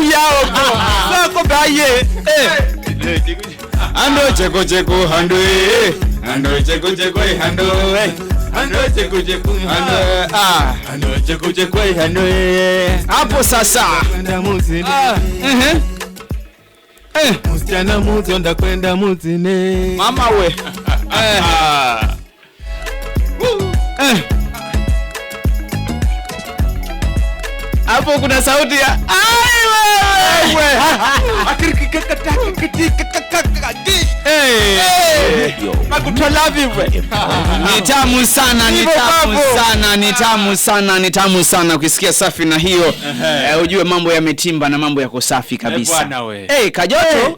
yao sako baye ando cheko cheko hando ando cheko cheko hando ando cheko cheko hando ando cheko cheko hando hapo sasa kwenda muzini msichana muzi onda kwenda muzini mama we hapo kuna sauti ya wewe ni tamu sana ukisikia safi na hiyo ujue mambo yametimba na mambo yako safi kabisa.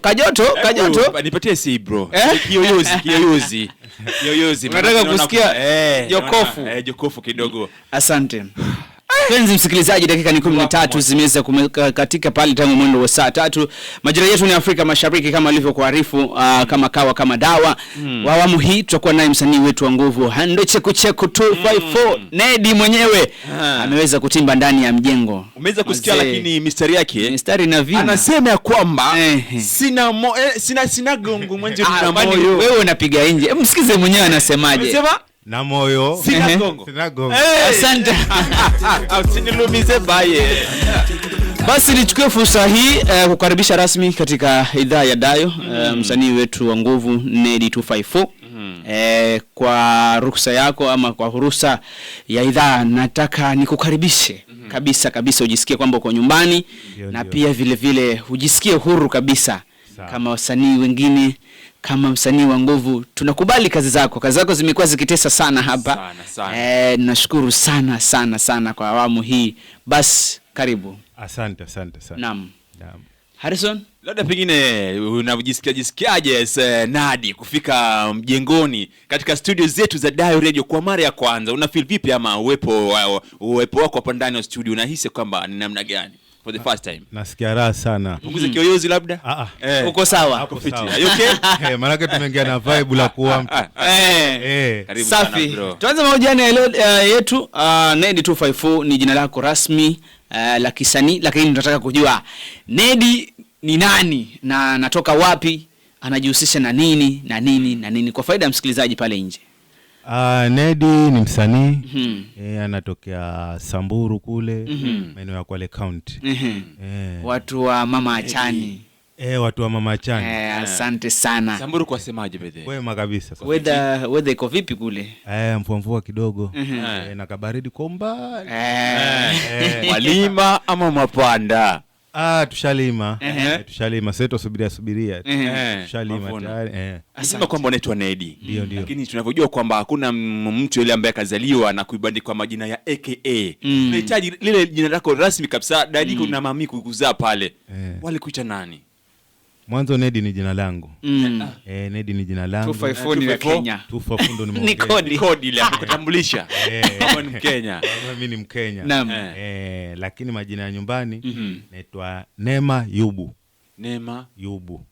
Kajoto nipatie si bro kiyoyozi unataka kusikia jokofu kidogo. Asante penzi msikilizaji, dakika ni 13 zimeweza katika pale tangu mwendo wa saa 3. Majira yetu ni Afrika Mashariki kama alivyokuarifu kama kawa kama dawa. Awamu hii tutakuwa naye msanii wetu wa nguvu Hando Cheko Cheko 254 Nedi mwenyewe ameweza kutimba ndani ya mjengo. Umeweza kusikia lakini mistari yake mistari na vina anasema ya kwamba sina gongo mwenje na moyo. Wewe unapiga nje, msikize mwenyewe anasemaje. Anasema na moyo sina gongo. Asante. Usinilumize baye. Basi nichukue fursa hii kukaribisha rasmi katika idhaa ya Dayo msanii wetu wa nguvu Nedi 254. Kwa ruhusa yako ama kwa ruhusa ya idhaa nataka nikukaribishe kabisa ujisikie kwamba uko nyumbani na pia vile ujisikie huru kabisa kama wasanii wengine. Kama msanii wa nguvu tunakubali kazi zako zimekuwa zikitesa sana hapa sana. Nashukuru sana kwa awamu hii. Basi karibu. Asante sana. Naam. Harrison, labda pengine unajisikiaje Nadi kufika mjengoni katika studio zetu za Dayo Radio kwa mara ya kwanza? Una feel vipi ama uwepo wako hapa ndani ya studio unahisi kwamba ni namna gani for the first time? Nasikia raha sana. Punguza kiyoyozi labda. Uko sawa? Hapo sawa. Okay? Maana tumeingia na vibe la kuwa mtu. Karibu safi. Sana bro. Tuanze mahojiano yetu. Nedi 254 ni jina lako rasmi la kisanii, lakini tunataka kujua Nedi ni nani na natoka wapi, anajihusisha na nini kwa faida ya msikilizaji pale nje. Nedi ni msanii anatokea Samburu kule maeneo ya Kwale County. Watu wa Mama Achani. Watu wa Mama Achani. Asante sana. Samburu kwa semaje bedhe? Wema kabisa. Weather iko vipi kule? Mvua kidogo. Na kabaridi kwa mbali. Walima ama mapanda? Tushalima. Tushalima. Sasa subiria. Tushalima tayari. Asema kwamba unaitwa Nedi. Ndio. Lakini tunavyojua kwamba hakuna mtu yule ambaye kazaliwa na kuibandikwa majina ya AKA. Unahitaji lile jina lako rasmi kabisa. Dadiko na mami kukuzaa pale. Walikuita nani? Mwanzo Nedi ni jina langu. Nedi ni jina langu. 254 ni Kenya. 254 ndo ni ni kodi ile ya kutambulisha. Kama ni Mkenya. Mimi ni Mkenya. Naam. Lakini majina ya nyumbani naitwa Neema Yubu. Neema Yubu.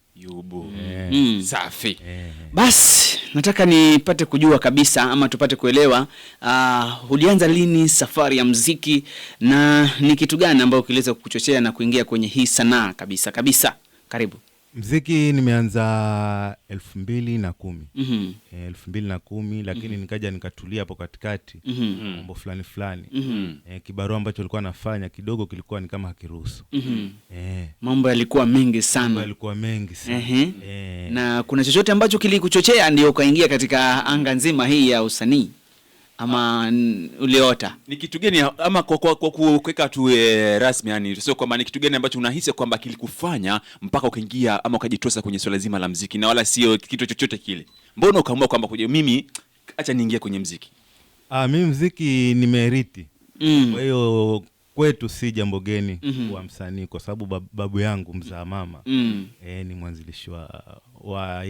Safi. Basi nataka nipate kujua kabisa ama tupate kuelewa ulianza lini safari ya muziki na ni kitu gani ambacho kiliweza kukuchochea na kuingia kwenye hii sanaa kabisa. Karibu. Muziki nimeanza 2010. 2010 lakini nikaja nikatulia hapo katikati mambo fulani. Kibarua ambacho nilikuwa nafanya kidogo kilikuwa ni kama hakiruhusu. Mambo yalikuwa mengi sana. Na kuna chochote ambacho kilikuchochea ndio ukaingia katika anga nzima hii ya usanii? Ama uliota? Ni kitu gani ama kwa kuweka tu rasmi, yani sio kwamba ni kitu gani ambacho unahisi kwamba kilikufanya mpaka ukaingia ama ukajitosa kwenye swala zima la muziki na wala sio kitu chochote kile? Mbona ukaamua kwamba mimi acha niingie kwenye muziki? Mimi muziki nimeriti. Kwa hiyo kwetu si jambo geni kuwa msanii kwa sababu babu yangu mzaa mama ni mwanzilishi wa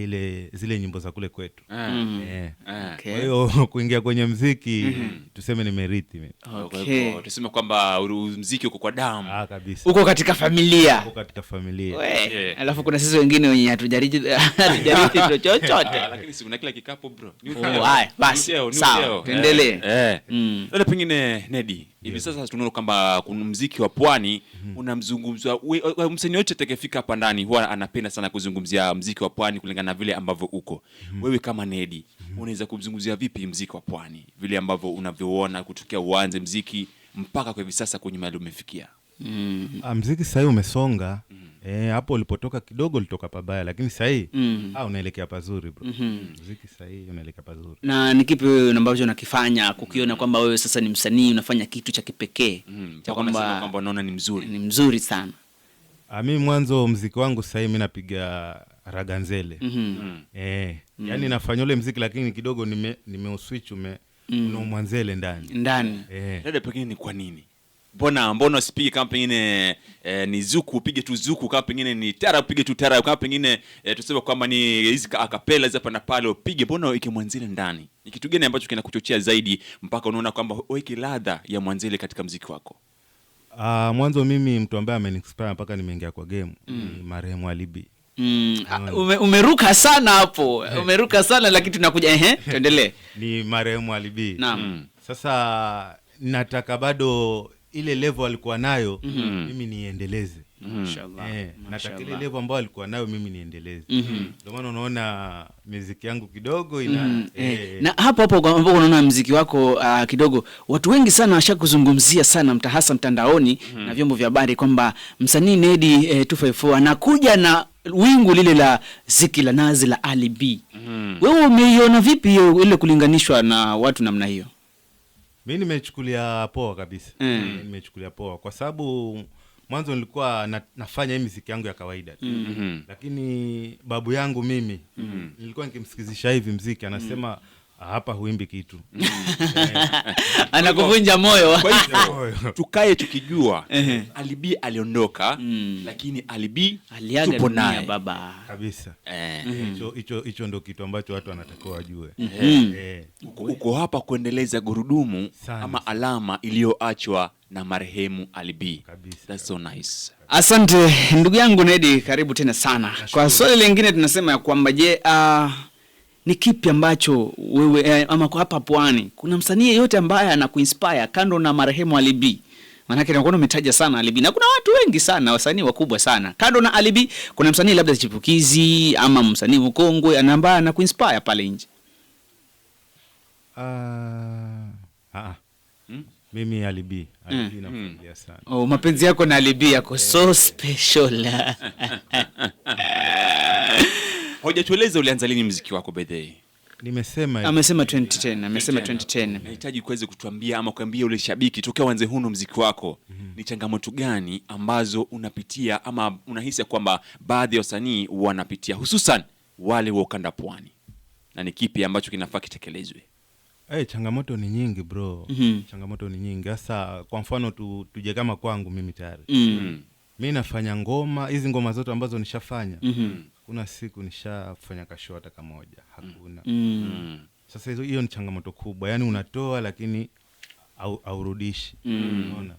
zile nyimbo za kule kwetu. Okay. Kwa hiyo kuingia kwenye mziki tuseme nimerithi mimi. Okay. Tuseme kwamba mziki uko kwa damu. Kabisa. Uko katika familia. Uko katika familia. Alafu kuna sisi wengine wenye hatujarithi chochote. Lakini si una kila kikapo bro. Basi sawa, tuendelee. Labda pengine Nedi, hivi sasa tunaona kwamba kuna muziki wa pwani unamzungumzwa, msanii yote atakayefika hapa ndani huwa anapenda sana kuzungumzia muziki wa pwani kulingana na vile ambavyo uko. Wewe kama Nedi, unaweza kumzungumzia vipi muziki wa pwani vile ambavyo unavyoona kutokea uanze muziki mpaka kwa hivi sasa kwenye mahali umefikia? Muziki sasa umesonga. Hapo ulipotoka kidogo ulitoka pabaya, lakini sasa unaelekea pazuri bro. Muziki sasa unaelekea pazuri. Na ni kipi wewe ambacho unakifanya kukiona kwamba wewe sasa ni msanii unafanya kitu cha kipekee cha kwamba unaona ni mzuri? Ni mzuri sana. Mimi mwanzo muziki wangu sasa mimi napiga raganzele. Yaani nafanya ule muziki lakini kidogo nimeuswitch mwanzele ndani. Dada, pengine ni kwa nini? Mbona usipige kama pengine ni zuku, upige tu zuku, kama pengine ni tara upige tu tara, kama pengine tuseme kwamba ni hizi akapela hizo hapa na pale upige, mbona iki mwanzile ndani? Ni kitu gani ambacho kinakuchochea zaidi mpaka unaona kwamba uweke ladha ya mwanzile katika muziki wako? Mwanzo mimi mtu ambaye ameninspire mpaka nimeingia kwa game ni marehemu Ali B. Umeruka sana hapo. Umeruka sana, lakini tunakuja tuendelee. Ni marehemu Ali B. Naam. Sasa nataka bado ile level alikuwa nayo mimi niendeleze. Inshallah. Nataka ile level ambayo alikuwa nayo mimi niendeleze. Ndio maana unaona muziki yangu kidogo ina na hapo ambapo unaona muziki wako kidogo watu wengi sana washakuzungumzia sana hasa mtandaoni na vyombo vya habari kwamba msanii Nedi 254 anakuja na wingu lile la ziki la nazi la Ali B. Wewe umeiona vipi hiyo ile kulinganishwa na watu namna hiyo? Mimi nimechukulia poa kabisa. Nimechukulia poa kwa sababu mwanzo nilikuwa nafanya hii muziki yangu ya kawaida tu. Lakini babu yangu mimi nilikuwa nikimsikizisha hivi muziki anasema hapa huimbi kitu. Anakuvunja moyo. Kwa hivyo tukae tukijua Ali B aliondoka, lakini Ali B tupo naye baba kabisa. Hicho ndio kitu ambacho watu wanatakiwa wajue. Uko hapa kuendeleza gurudumu ama alama iliyoachwa na marehemu Ali B. That's so nice. Asante ndugu yangu Nedi, karibu tena sana. Kwa swali lingine tunasema ya kwamba je, ni kipi ambacho wewe ama kwa hapa pwani kuna msanii yeyote ambaye anakuinspire kando na marehemu Ali B? Maana nakuona umetaja sana Ali B na kuna watu wengi sana wasanii wakubwa sana. Kando na Ali B kuna msanii labda chipukizi ama msanii mkongwe ambaye anakuinspire pale nje? Mimi Ali B namfuatilia sana. Mapenzi yako na Ali B yako so special. Hujatueleza ulianza lini muziki wako by the way? Amesema 2010. Nahitaji kuweze kutuambia ama kuambia ule shabiki tokea uanze huno muziki wako ni changamoto gani ambazo unapitia ama unahisi kwamba baadhi ya wasanii wanapitia hususan wale wa ukanda pwani, na ni kipi ambacho kinafaa kitekelezwe? Changamoto ni nyingi bro. Changamoto ni nyingi. Sasa kwa mfano tuje kama kwangu mimi tayari. Mimi nafanya ngoma, hizi ngoma zote ambazo nishafanya. Kuna siku nishafanya kashow hata kama moja, hakuna. Sasa hiyo ni changamoto kubwa. Yaani unatoa lakini aurudishi. Unaona?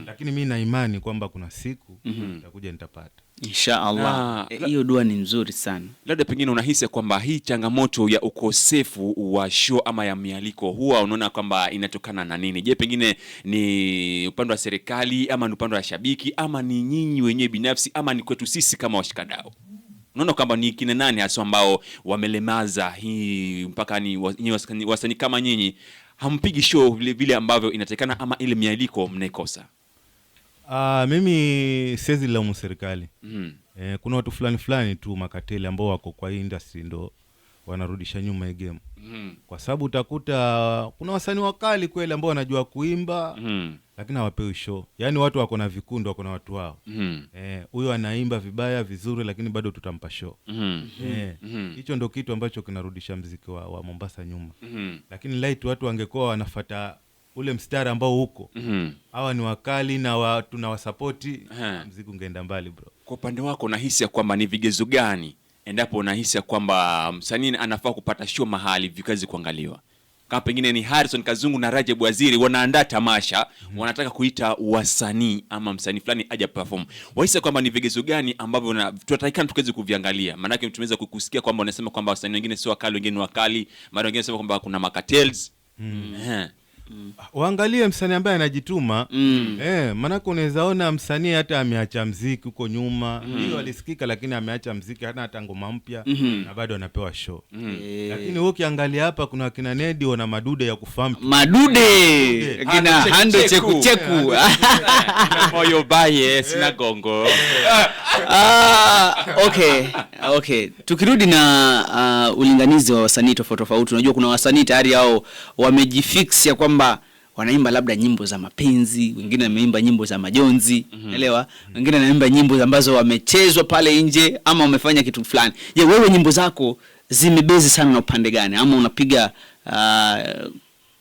Lakini mimi na imani kwamba kuna siku nitakuja nitapata. Inshallah. Hiyo dua ni nzuri sana. Labda pengine unahisi kwamba hii changamoto ya ukosefu wa show ama ya mialiko huwa unaona kwamba inatokana na nini? Je, pengine ni upande wa serikali ama ni upande wa shabiki ama ni nyinyi wenyewe binafsi ama ni kwetu sisi kama washikadau? Unaona kwamba ni kina nani hasa ambao wamelemaza hii mpaka ni wasanii kama nyinyi hampigi show vile ambavyo inatakana ama ile mialiko mnaikosa? Mimi siwezi laumu serikali. Kuna watu fulani tu makateli ambao wako kwa industry ndo wanarudisha nyuma hii game. Kwa sababu utakuta kuna wasanii wakali kweli ambao wanajua kuimba lakini hawapewi show. Yaani watu wako na vikundi, wako na watu wao. Huyo anaimba vibaya vizuri lakini bado tutampa show. Hicho ndo kitu ambacho kinarudisha muziki wa Mombasa nyuma. Lakini light watu wangekuwa wanafuata ule mstari ambao huko. Hawa ni wakali na tunawasupporti, muziki ungeenda mbali bro. Kwa upande wako unahisi kwamba ni vigezo gani endapo unahisi kwamba msanii anafaa kupata show mahali vikazi kuangaliwa? Kama pengine ni Harrison Kazungu na Rajab Waziri wanaandaa tamasha, wanataka kuita wasanii ama msanii fulani aje perform. Wahisi kwamba ni vigezo gani ambavyo tunatakikana tukaweze kuviangalia? Maana yake tumeweza kukusikia kwamba wanasema kwamba wasanii wengine sio wakali, wengine wakali, mara wengine wanasema kwamba kuna makatels. Waangalie msanii ambaye anajituma. Maanake unaweza ona msanii hata ameacha mziki huko nyuma, hiyo alisikika, lakini ameacha mziki, hata ngoma mpya na bado anapewa show. Lakini wewe ukiangalia hapa kuna kina Nedi wana madude ya kufahamu. Madude kina hando cheku. Moyo baye sina gongo. Okay. Tukirudi na ulinganizi wa wasanii tofauti. Unajua kuna wasanii tayari hao wamejifix ya kwamba wanaimba labda nyimbo za mapenzi, wengine wameimba nyimbo za majonzi, unaelewa? Wengine wanaimba nyimbo ambazo wamechezwa pale nje ama wamefanya kitu fulani. Je, wewe nyimbo zako zimebezi sana na upande gani ama unapiga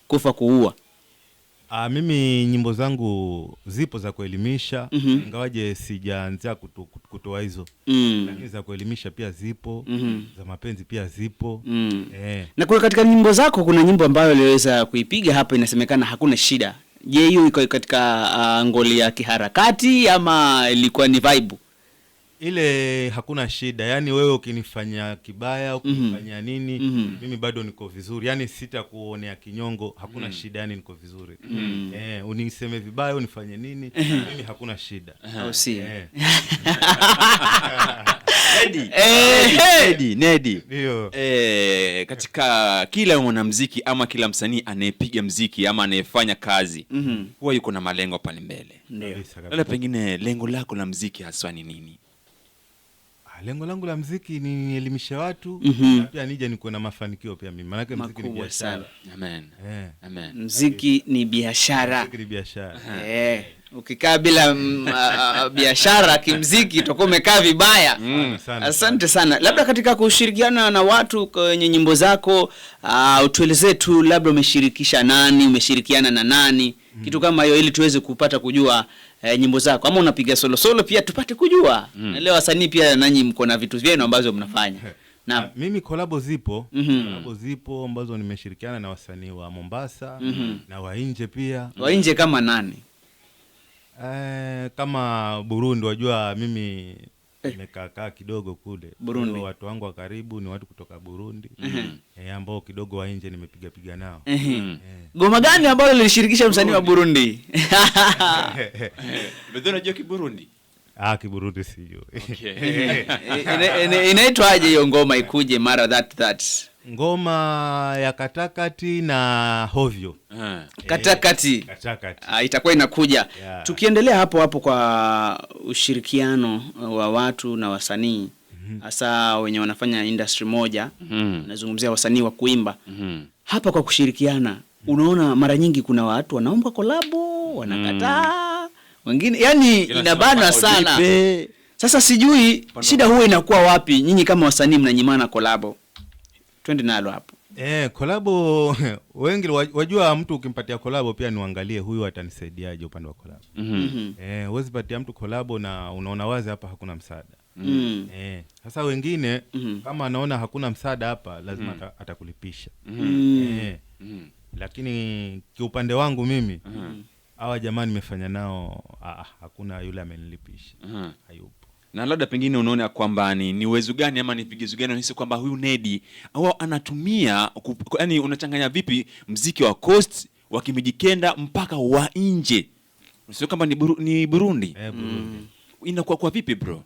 kufa kuua? Mimi nyimbo zangu zipo za kuelimisha, ingawaje sijaanza kutoa hizo. Lakini za kuelimisha pia zipo, za mapenzi pia zipo. Na kwa katika nyimbo zako kuna nyimbo ambayo uliweza kuipiga hapa inasemekana hakuna shida. Je, hiyo iko katika ngoli ya kiharakati ama ilikuwa ni vibe? Ile hakuna shida, yani wewe ukinifanya kibaya, ukinifanya nini, mimi bado niko vizuri. Yani sitakuonea kinyongo, hakuna shida, yani niko vizuri. Uniseme vibaya, unifanye nini, mimi hakuna shida. Au si? Nedi. Ndio. Katika kila mwanamuziki ama kila msanii anayepiga muziki ama anayefanya kazi, huwa yuko na malengo pale mbele. Ndio. Labda pengine lengo lako la muziki haswa ni nini? Lengo langu la muziki ni nielimishe watu, na pia nije nikuwe na mafanikio pia mimi. Maana muziki ni biashara. Amen. Muziki ni biashara. Muziki ni biashara. Ukikaa bila biashara kimuziki utakuwa umekaa vibaya. Asante sana. Labda katika kushirikiana na watu kwenye nyimbo zako, utuelezee tu labda umeshirikisha nani, umeshirikiana na nani, kitu kama hiyo, ili tuweze kupata kujua nyimbo zako. Ama unapiga solo pia tupate kujua. Leo wasanii pia nanyi mko na vitu vyenu ambazo mnafanya. Na mimi collabo zipo, collabo zipo ambazo nimeshirikiana na wasanii wa Mombasa na wa nje pia. Wa nje kama nani? Kama Burundi, wajua mimi nimekaa kidogo kule. Burundi. Watu wangu wa karibu ni watu kutoka Burundi. Ambao kidogo wa nje nimepiga nao. Goma gani ambalo lilishirikisha msanii wa Burundi? Wewe unajua Kiburundi? Kiburundi sijui. Inaitwaje hiyo ngoma ikuje mara that? Ngoma ya katakati na hovyo. Katakati. Itakuwa inakuja. Tukiendelea hapo kwa ushirikiano wa watu na wasanii, hasa wenye wanafanya industry moja, nazungumzia wasanii wa kuimba. Hapa kwa kushirikiana, unaona mara nyingi kuna watu wanaomba kolabo, wanakataa, wengine yani inabana sana. Sasa sijui shida huwa inakuwa wapi, nyinyi kama wasanii mnanyimana kolabo? Twende nalo hapo. Kolabo wengi wajua, mtu ukimpatia kolabo pia niangalie huyu atanisaidiaje upande wa kolabo. Huwezi patia mtu kolabo na unaona wazi hapa hakuna msaada. Sasa wengine kama anaona hakuna msaada hapa lazima atakulipisha. Lakini kiupande wangu mimi hawa jamani nimefanya nao hakuna yule amenilipisha. Hayupo. Na labda pengine unaona kwamba ni uwezo gani ama ni vigezo gani unahisi kwamba huyu Nedi au anatumia, yani unachanganya vipi muziki wa coast wa Kimijikenda mpaka wa nje? Sio kama ni Burundi. Burundi. Inakuwa kwa vipi bro?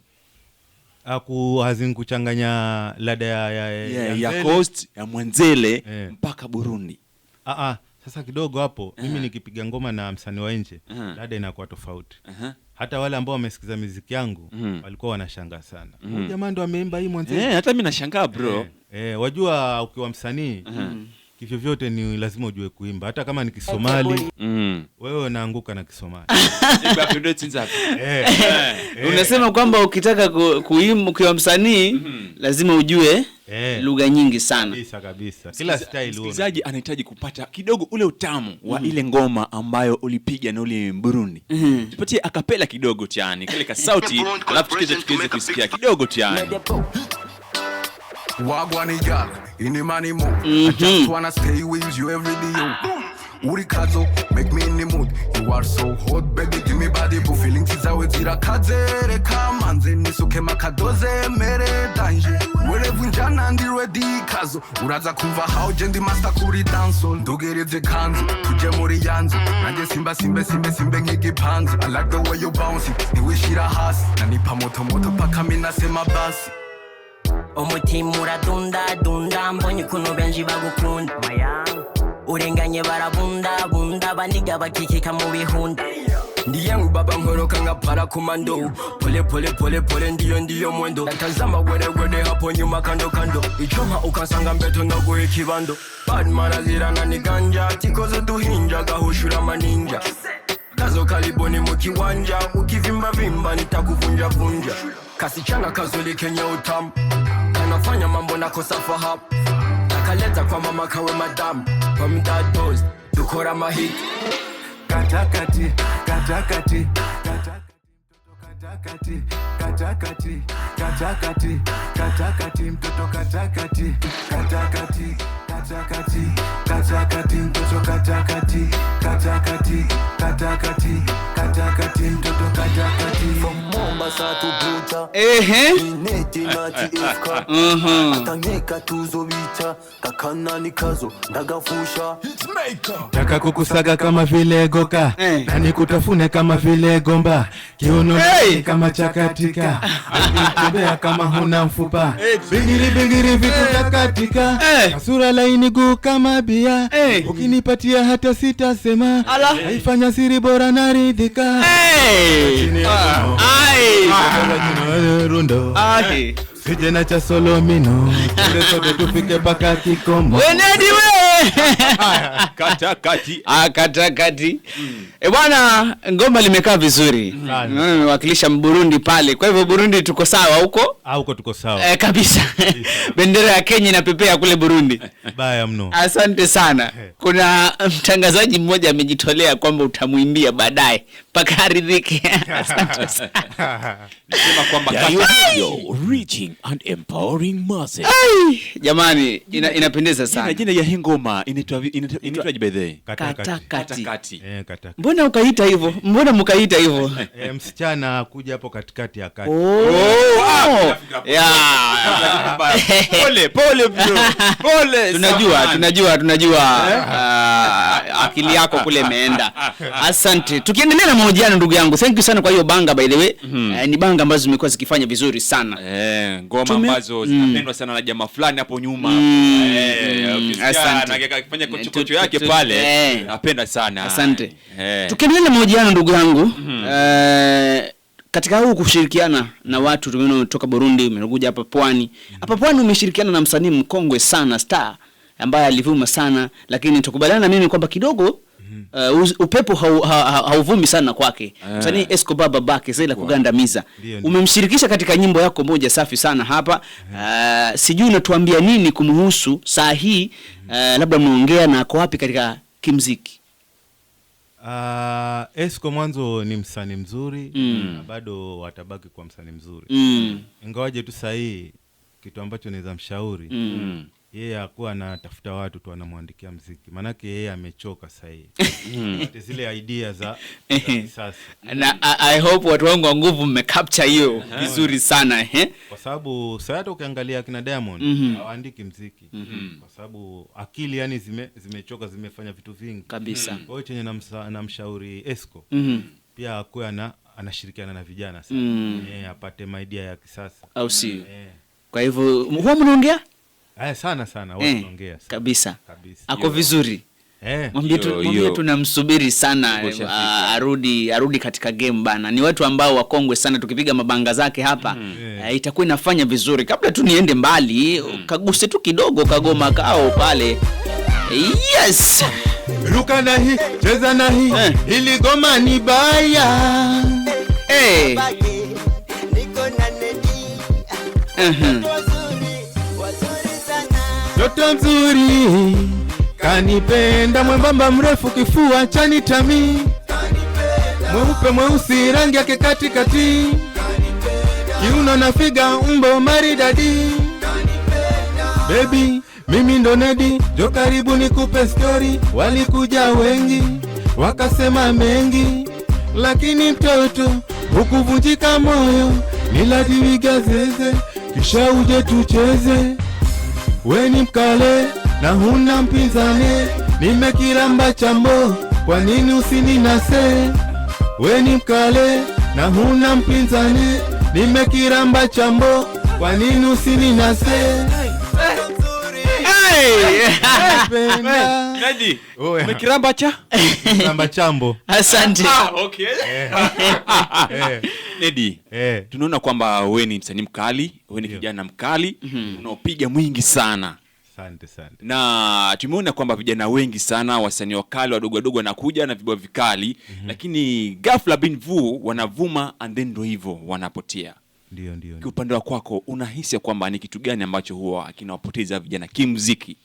Kuchanganya lada ya coast ya Mwanzele mpaka Burundi. Sasa kidogo hapo mimi nikipiga ngoma na msanii wa nje lada inakuwa tofauti. Hata wale ambao wamesikiza muziki yangu walikuwa wanashangaa sana. Jamaa ndo ameimba hii Mwanzele. Hata mimi nashangaa bro. Wajua ukiwa msanii kivyo vyote ni lazima ujue kuimba. Hata kama ni Kisomali, wewe unaanguka na Kisomali. Unasema kwamba ukitaka kuimba ukiwa msanii lazima ujue lugha nyingi sana. Kabisa. Kila style. Msikilizaji anahitaji kupata kidogo ule utamu wa ile ngoma ambayo ulipiga na ule Burundi. Tupatie akapela kidogo tiani, kile ka sauti, alafu tukiweze kusikia kidogo tiani. Wagwani girl, any money move. I just wanna stay with you every day. Urikazo, make me in the mood. You are so hot, baby, give me body boo. Feeling tiza wetira kadzere kamanze nisuke makadoze mere danje. Wherever njana ndi ready kazo. Uraza kumva how jendi master kuri dance on. Dogereze kanzu, tuje muri yanzu. Nanje simba ngiki panzu. I like the way you bounce it. Niwishira hasi, nanipa moto paka mina sema basi. Umutima uradunda dunda mbonye kuno benji bagukunda urenganye barabunda baniga bakikika mu bihunda ndiye ngubaba nkoroka ngapara komando pole ndiyo mwendo natazama gwede hapo nyuma kando ichoma ukasanga mbeto nago ikibando bad marazira ni ganja tikozo duhinja gahushura maninja kazo kaliboni mu kiwanja ukivimba nitakuvunja kasichana kazuli Kenya utamu kanafanya mambo nakosa fahamu nakaleta kwa mama kawe madam kwa mdados dukora mahit katakati mtoto katakati mtoto katakati mtoto katakati from Mombasa to Buta ineti nati ifka atangeka tuzo bicha kakana nikazo ndagafusha Taka kukusaga kama vile goka na nikutafune kama vile gomba kiuno kama chakatika ukitembea kama huna mfupa bingiri vitu takatika sura laini guu kama bia ukinipatia hata sitasema haifanya siri bora naridhika rundo Kijana cha Solomino sote tufike paka Kikomo Wenedi we katakati bwana ngoma limekaa vizuri wakilisha Burundi pale kwa hivyo Burundi tuko sawa huko tuko sawa kabisa bendera ya Kenya inapepea kule Burundi baya mno asante sana kuna mtangazaji mmoja amejitolea kwamba utamuimbia baadaye paka aridhike asante sana nasema kwamba reaching and empowering masses. Jamani inapendeza sana. Jina ya hii ngoma inaitwa by the way? Katakati. Mbona ukaita hivyo? Mbona mkaita hivyo? Msichana kuja hapo katikati ya kati. Pole bro. Pole. Tunajua. Akili yako kule imeenda. Asante. Tukiendelea na mahojiano ndugu yangu. Thank you sana kwa hiyo banga by the way. Ni banga ambazo zimekuwa zikifanya vizuri sana. Ngoma ambazo zinapendwa sana na jamaa fulani hapo nyuma. Asante. Akifanya kocho yake pale. Napenda sana. Asante. Tukiendelea na mahojiano ndugu yangu. Katika huu kushirikiana na watu tumetoka Burundi, umekuja hapa Pwani. Hapa Pwani umeshirikiana na msanii mkongwe sana Star ambaye alivuma sana, lakini tukubaliana na mimi kwamba kidogo upepo hauvumi sana kwake. Msanii Escobar babake Zela kugandamiza. Umemshirikisha katika nyimbo yako moja safi sana hapa. Sijui unatuambia nini kumhusu saa hii, labda mnaongea na ako wapi katika kimuziki? Esco mwanzo ni msanii mzuri na bado watabaki kwa msanii mzuri. Ingawaje tu sahi kitu ambacho naweza mshauri yeye hakuwa anatafuta watu tu anamwandikia muziki. Maana yake yeye amechoka sahi. Zile idea za sasa. Na I hope watu wangu wa nguvu mmecapture hiyo vizuri sana Kwa sababu sasa hata ukiangalia kina Diamond hawaandiki muziki. Kwa sababu akili yani zimechoka, zimefanya vitu vingi kabisa. Kwa hiyo chenye namshauri Esco pia akuwe anashirikiana na vijana sana apate idea ya kisasa au si. Kwa hivyo huwa mnaongea sana watu wanaongea kabisa. Ako vizuri. Mwambie tunamsubiri sana arudi katika game bana. Ni watu ambao wakongwe sana, tukipiga mabanga zake hapa itakuwa inafanya vizuri. Kabla tu niende mbali, kaguse tu kidogo kagoma kao pale. Yes. Ruka na hii, cheza na hii, ili goma ni baya. Toto mzuri kanipenda, mwembamba mrefu kifua chani tami, mweupe mweusi rangi yake katikati, kiuno na figa umbo maridadi, Baby, mimi ndo Nedi, jo karibu nikupe story. Walikuja wengi, wakasema mengi, lakini mtoto ukuvunjika moyo. Niladiwiga zeze, kisha uje tucheze. We ni mkale na huna mpinzane, nimekiramba chambo, kwa nini usininase? We ni mkale na huna mpinzane, nimekiramba chambo, kwa nini usininase? Nadi, Oh, yeah. umekiramba cha? Kiramba chambo. Asante. Okay. Nedi, tunaona kwamba wewe ni msanii mkali, wewe ni kijana mkali, unaopiga mwingi sana. Asante. Na tumeona kwamba vijana wengi sana wasanii wakali wadogo wanakuja na vibao vikali, lakini ghafla bin vu wanavuma and then ndo hivyo wanapotea. Ndio. Kwa upande wa kwako unahisi kwamba ni kitu gani ambacho huwa kinawapoteza vijana kimuziki?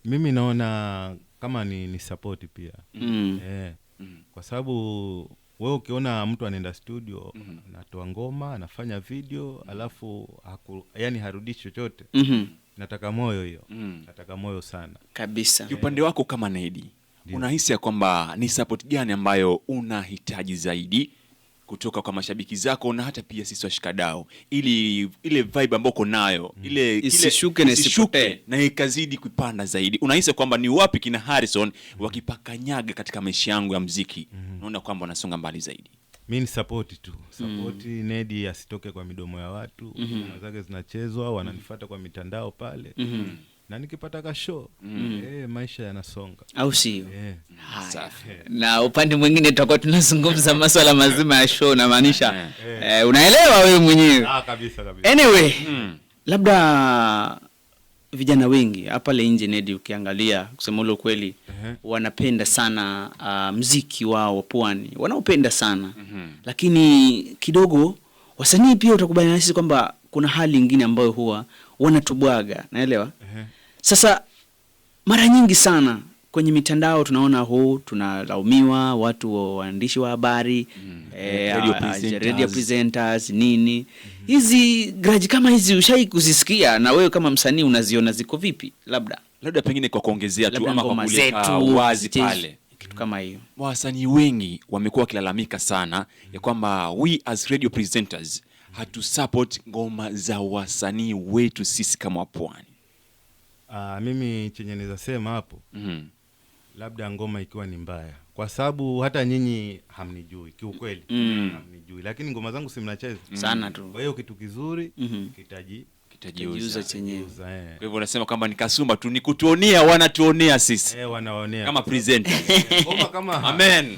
Mimi naona kama ni support pia. Kwa sababu wewe ukiona mtu anaenda studio, anatoa ngoma, anafanya video, alafu yani harudishi chochote. Nataka moyo hiyo. Nataka moyo sana. Kabisa. Kwa upande wako kama Nedi, unahisi kwamba ni support gani ambayo unahitaji zaidi kutoka kwa mashabiki zako na hata pia sisi washikadau, ili ile vibe ambayo uko nayo ile isishuke na isipotee na ikazidi kupanda zaidi? Unahisi kwamba ni wapi kina Harrison wakipakanyaga katika maisha yangu ya muziki unaona kwamba wanasonga mbali zaidi? Mimi ni support tu. Support Nedi asitoke kwa midomo ya watu. Ngoma zake zinachezwa, wananifuata kwa mitandao pale. Na nikipata ka show, maisha yanasonga. Au sio? Safi. Na upande mwingine tutakuwa tunazungumza masuala mazima ya show, na maanisha unaelewa wewe mwenyewe. Kabisa. Anyway, labda vijana wengi hapa le nje Nedi, ukiangalia kusema ule kweli, wanapenda sana muziki wao wa pwani. Wanaopenda sana. Lakini kidogo wasanii pia utakubaliana nasi kwamba kuna hali nyingine ambayo huwa wanatubwaga, naelewa? Sasa mara nyingi sana kwenye mitandao tunaona tunalaumiwa watu, waandishi wa habari, radio presenters nini. Hizi grudge kama hizi ushai kuzisikia, na wewe kama msanii unaziona ziko vipi? Labda pengine kwa kuongezea tu ama kwa ngoma kuleta zetu, wazi pale, kitu kama hiyo. Wasanii wengi wamekuwa wakilalamika sana ya kwamba we as radio presenters hatu support ngoma za wasanii wetu sisi kama wapwani. Mimi chenye naweza sema hapo, labda ngoma ikiwa ni mbaya, kwa sababu hata nyinyi hamnijui kiukweli. Hamnijui, lakini ngoma zangu si mnacheza sana tu. Kwa hiyo kitu kizuri kitajiuza chenyewe. Kwa hivyo unasema kwamba ni kasumba tu, ni kutuonea, wanatuonea sisi. Wanaonea kama presenters. ngoma kama Amen.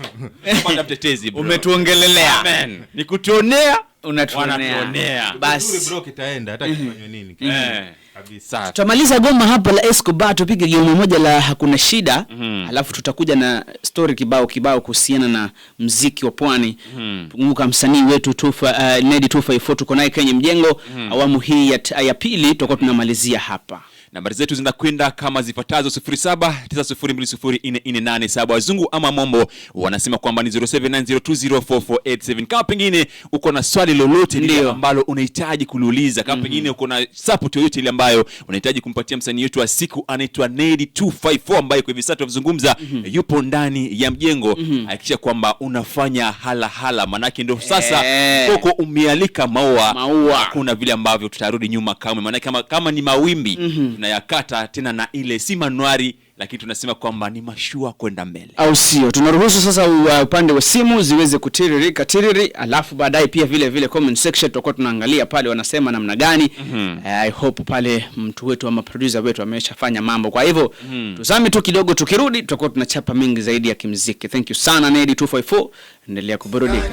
Panda mtetezi bro. Umetuongelelea. Amen. Ni kutuonea, unatuonea. Basi bro, kitaenda hata kifanywe nini. Kabisa. Tutamaliza goma hapa la Escobar, tupige goma moja la hakuna shida. Alafu tutakuja na story kibao kuhusiana na muziki wa pwani. Kumbuka msanii wetu Nedi 254 tuko naye kwenye mjengo. Awamu hii ya pili tutakuwa tunamalizia hapa. Nambari zetu zinakwenda kama zifuatazo: 0790204487 wazungu ama mombo wanasema kwamba ni 0790204487. Kama pengine uko na swali lolote lile ambalo unahitaji kuliuliza, kama pengine uko na support yoyote ile ambayo unahitaji kumpatia msanii wetu wa siku anaitwa Nedi 254 ambaye kwa hivi sasa tunazungumza yupo ndani ya mjengo, hakikisha kwamba unafanya hala manake ndio sasa koko umealika maua. Hakuna vile ambavyo tutarudi nyuma kama manake kama ni mawimbi tunayakata tena, na ile si manuari, lakini tunasema kwamba ni mashua kwenda mbele, au sio? Tunaruhusu sasa upande wa simu ziweze kutiririka, alafu baadaye pia vile comment section tutakuwa tunaangalia pale wanasema namna gani. I hope pale mtu wetu ama producer wetu ameshafanya mambo. Kwa hivyo tuzame tu kidogo, tukirudi tutakuwa tunachapa mingi zaidi ya kimuziki. Thank you sana Nedi 254, endelea kuburudika.